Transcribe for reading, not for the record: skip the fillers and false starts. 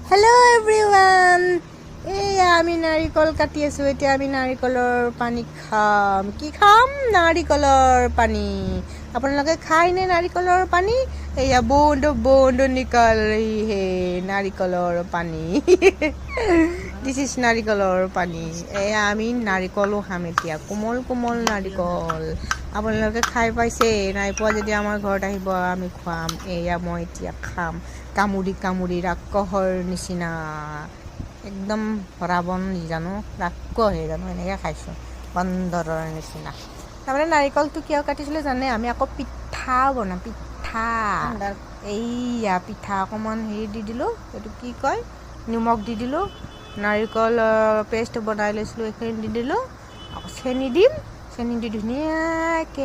Hello everyone. আমি নাৰিকল কাটি আছো এতিয়া আমি নাৰিকলৰ পানী খাম কি খাম নাৰিকলৰ পানী আপোনালোকে খাই নে নাৰিকলৰ পানী এয়া বন্ধ বন্ধ নিকল ৰহি হে নাৰিকলৰ পানী This is নাৰিকলৰ পানী এয়া আমি নাৰিকলো খাম এতিয়া কোমল কোমল নাৰিকল আপোনালোকে খাই পাইছে নাই পোৱা যদি আমাৰ ঘৰত আহিব আমি খুৱাম এয়া মই এতিয়া খাম কামুৰি কামুৰি ৰাক্ষসৰ নিচিনা একদম ৰাৱণ জানো ৰাক্ষস হে জানো এনেকৈ খাইছোঁ বান্দৰৰ নিচিনা তাৰমানে নাৰিকলটো কিয় কাটিছিলোঁ জানে আমি আকৌ পিঠা বনাম পিঠা এইয়া পিঠা অকণমান হেৰি দি দিলোঁ এইটো কি কয় নিমখ দি দিলোঁ নাৰিকল পেষ্ট বনাই লৈছিলোঁ এইখিনি দি দিলোঁ আকৌ চেনি দিম চেনি দি ধুনীয়াকৈ